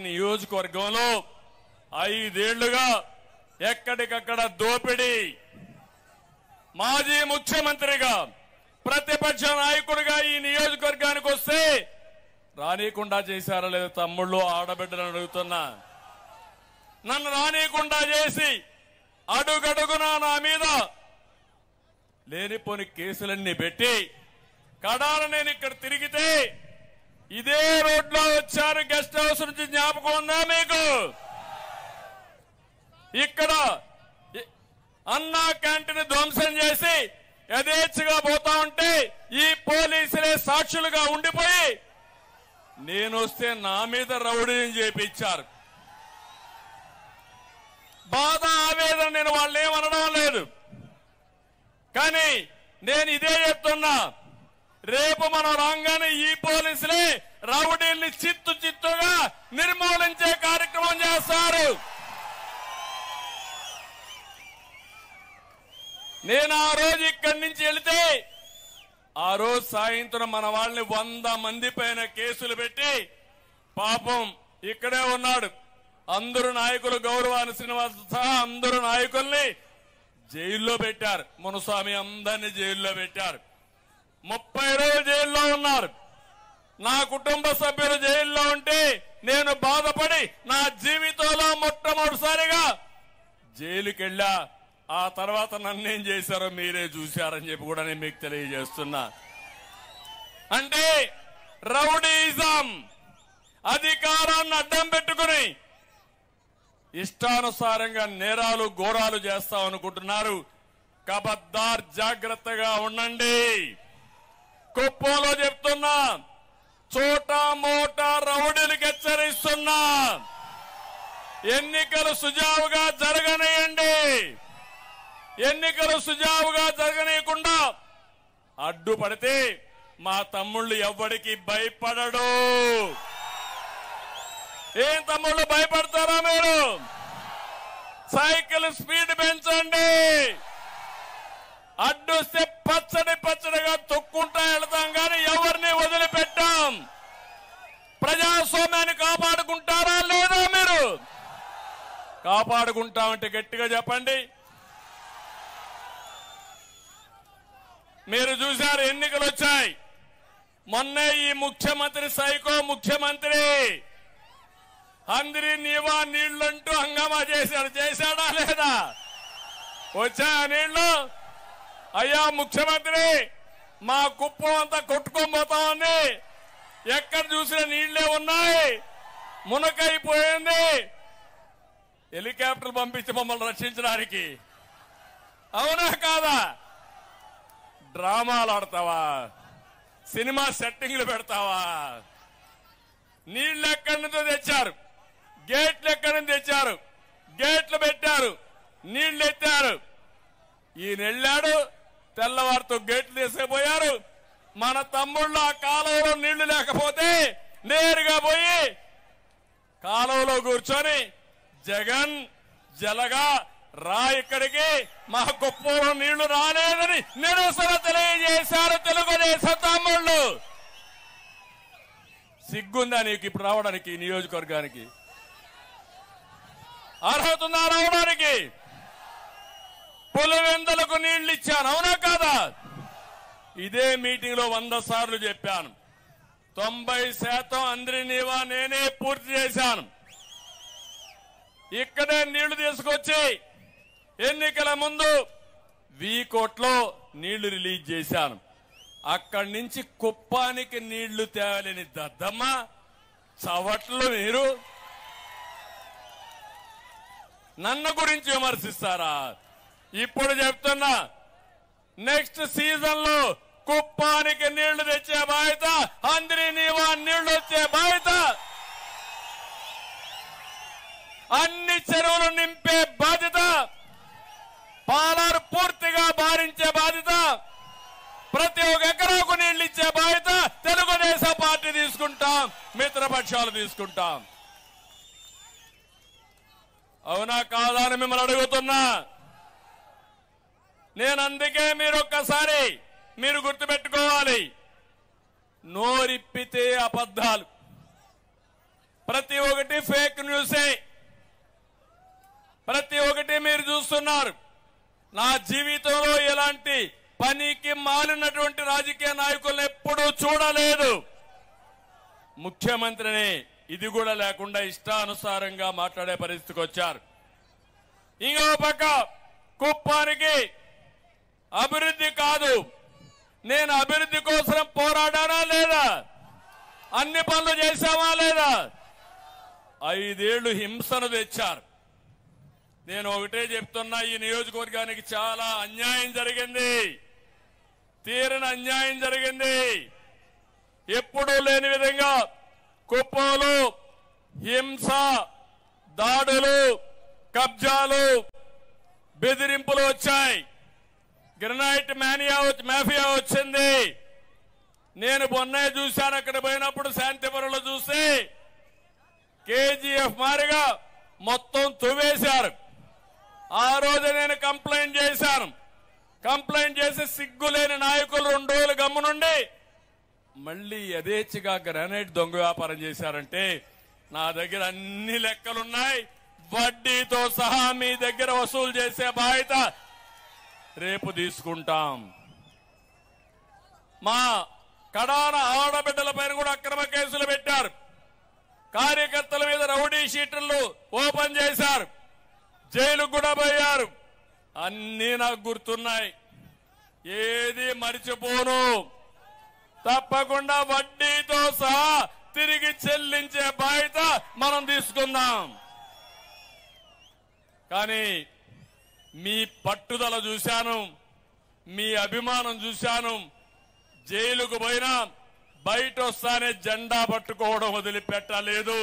నియోజకవర్గంలో 5 ఏళ్లుగా ఎక్కడికక్కడ దోపిడీ, మాజీ ముఖ్యమంత్రిగా ప్రతిపక్ష నాయకుడిగా ఈ నియోజకవర్గానికి వస్తే రానీకుండా చేశారా లేదా తమ్ముళ్ళు ఆడబిడ్డలను అడుగుతున్నా. నన్ను రానీకుండా చేసి అడుగడుగునా నా మీద లేనిపోని కేసులన్నీ పెట్టి కడాల నేను ఇక్కడ తిరిగితే ఇదే రోడ్లో వచ్చారు. గెస్ట్ హౌస్ నుంచి జ్ఞాపకం ఉందా మీకు? ఇక్కడ అన్నా క్యాంటీన్ ధ్వంసం చేసి యథేచ్ఛగా పోతా ఉంటే ఈ పోలీసులే సాక్షులుగా ఉండిపోయి నేను వస్తే నా మీద రౌడీని చేపించారు. బాధ ఆవేదన నేను వాళ్ళు ఏమనడం లేదు, కానీ నేను ఇదే చెప్తున్నా, రేపు మనం రాగానే ఈ పోలీసులే రౌడీల్ని చిత్తుగా నిర్మూలించే కార్యక్రమం చేస్తారు. నేను ఆ రోజు ఇక్కడి నుంచి వెళితే ఆ రోజు సాయంత్రం మన వాళ్ళని 100 మంది పైన కేసులు పెట్టి పాపం ఇక్కడే ఉన్నాడు అందరూ నాయకులు గౌరవాన్ని శ్రీనివాస్ సహా అందరూ నాయకుల్ని జైల్లో పెట్టారు. మునుస్వామి అందరినీ జైల్లో పెట్టారు. 30 రోజులు జైల్లో ఉన్నారు. నా కుటుంబ సభ్యులు జైల్లో ఉంటే నేను బాధపడి నా జీవితంలో మొట్టమొదటిసారిగా జైలుకి వెళ్ళా. ఆ తర్వాత నన్నేం చేశారో మీరే చూశారని చెప్పి కూడా నేను మీకు తెలియజేస్తున్నా. అంటే రౌడీయిజం, అధికారాన్ని అడ్డం పెట్టుకుని ఇష్టానుసారంగా నేరాలు ఘోరాలు చేస్తామనుకుంటున్నారు. కబద్దార్, జాగ్రత్తగా ఉండండి. కుప్పంలో చెప్తున్నా, చోటా మోటా రౌడీలకు హెచ్చరిస్తున్నా, ఎన్నికలు సుజావుగా జరగనేయండి. ఎన్నికలు సుజావుగా జరగనీయకుండా అడ్డుపడితే మా తమ్ముళ్ళు ఎవ్వడికి భయపడడు. ఏం తమ్ముళ్ళు భయపడతారా మీరు? సైకిల్ స్పీడ్ పెంచండి. అడ్డొస్తే పచ్చడిగా తొక్కుంటా వెళతాం, కానీ ఎవరిని వదిలిపెట్టాం. ప్రజాస్వామ్యాన్ని కాపాడుకుంటారా లేదా? మీరు కాపాడుకుంటామంటే గట్టిగా చెప్పండి. మీరు చూశారు, ఎన్నికలు వచ్చాయి. మొన్నే ఈ ముఖ్యమంత్రి సైకో ముఖ్యమంత్రి అందరి నీవా నీళ్లంటూ హంగామా చేశాడా లేదా? వచ్చాయా నీళ్లు? అయ్యా ముఖ్యమంత్రి, మా కుప్పం అంతా కొట్టుకోబోతామని ఎక్కడ చూసినా నీళ్లే ఉన్నాయి, మునకైపోయింది. హెలికాప్టర్లు పంపించి మమ్మల్ని రక్షించడానికి. అవునా కాదా? డ్రామాలు ఆడతావా? సినిమా సెట్టింగ్లు పెడతావా? నీళ్లు ఎక్కడి నుంచో తెచ్చారు, గేట్లు ఎక్కడి నుంచి తెచ్చారు, గేట్లు పెట్టారు, నీళ్లు ఎత్తారు. ఈయన వెళ్ళాడు, తెల్లవారితో గేట్లు తీసుకుపోయారు. మన తమ్ముళ్ళు ఆ కాలువలో నీళ్లు లేకపోతే నేరుగా పోయి కాలువలో కూర్చొని జగన్ జలగా రా, ఇక్కడికి మా కుప్పంలో నీళ్లు రాలేదని నిరసన తెలియజేశారు తెలుగుదేశం తమ్ముళ్ళు. సిగ్గుందా నీకు ఇప్పుడు రావడానికి? నియోజకవర్గానికి అర్హత ఉందా రావడానికి? పులివెందులకు నీళ్లు ఇచ్చాను, అవునా కాదా? ఇదే మీటింగ్ లో 100 సార్లు చెప్పాను. 90% అందరి నీవా నేనే పూర్తి చేశాను. ఇక్కడే నీళ్లు తీసుకొచ్చి ఎన్నికల ముందు వీకోట్లో నీళ్లు రిలీజ్ చేశాను. అక్కడి నుంచి కుప్పానికి నీళ్లు తేవాలని దద్దమ్మ చవట్లు. మీరు నన్ను గురించి విమర్శిస్తారా? ఇప్పుడు చెప్తున్నా, నెక్స్ట్ సీజన్ లో కుప్పానికి నీళ్లు తెచ్చే బాధ్యత, అందరి నీవా నీళ్లు వచ్చే బాధ్యత, అన్ని చెరువులు నింపే బాధ్యత, పాలారు పూర్తిగా భారించే బాధ్యత, ప్రతి ఒక్క ఎకరాకు నీళ్లు ఇచ్చే బాధ్యత తెలుగుదేశం పార్టీ తీసుకుంటాం, మిత్రపక్షాలు తీసుకుంటాం. అవునా కాదా అని మిమ్మల్ని అడుగుతున్నా. నేను అందుకే మీరు ఒక్కసారి మీరు గుర్తుపెట్టుకోవాలి, నోరిప్పితే అబద్ధాలు, ప్రతి ఒక్కటి ఫేక్ న్యూసే, ప్రతి ఒక్కటి మీరు చూస్తున్నారు. నా జీవితంలో ఎలాంటి పనికి మాలినటువంటి రాజకీయ నాయకులను ఎప్పుడూ చూడలేదు. ముఖ్యమంత్రిని ఇది కూడా లేకుండా ఇష్టానుసారంగా మాట్లాడే పరిస్థితికి వచ్చారు. ఇంకో పక్క కుప్పానికి అభివృద్ధి కాదు, నేను అభివృద్ధి కోసం పోరాడానా లేదా? అన్ని పనులు చేశామా లేదా? 5 ఏళ్లు హింసను తెచ్చారు. నేను ఒకటే చెప్తున్నా, ఈ నియోజకవర్గానికి చాలా అన్యాయం జరిగింది, తీరని అన్యాయం జరిగింది. ఎప్పుడూ లేని విధంగా కుప్పంలో హింస, దాడులు, కబ్జాలు, బెదిరింపులు వచ్చాయి. గ్రనైట్ మాఫియా వచ్చింది. నేను మొన్నే చూశాను, అక్కడ పోయినప్పుడు శాంతిపురంలో చూస్తే కేజీఎఫ్ మారిగా మొత్తం తువేశారు. ఆ రోజు నేను కంప్లైంట్ చేశాను. కంప్లైంట్ చేసి సిగ్గులేని నాయకులు 2 రోజులు గమ్మునుండి మళ్లీ యథేచ్ఛగా గ్రానైట్ దొంగ వ్యాపారం చేశారంటే నా దగ్గర అన్ని లెక్కలున్నాయి. వడ్డీతో సహా మీ దగ్గర వసూలు చేసే బాధ్యత రేపు తీసుకుంటాం. మా కడాన ఆడబిడ్డల పైన కూడా అక్రమ కేసులు పెట్టారు. కార్యకర్తల మీద రౌడీ షీటర్లు ఓపెన్ చేశారు. జైలుకు కూడా పోయారు. అన్నీ నాకు గుర్తున్నాయి, ఏది మరిచిపోను. తప్పకుండా వడ్డీతో సహా తిరిగి చెల్లించే బాధ్యత మనం తీసుకుందాం. కానీ మీ పట్టుదల చూశాను, మీ అభిమానం చూశాను. జైలుకు పోయినా బయట వస్తానే జెండా పట్టుకోవడం వదిలిపెట్టలేదు.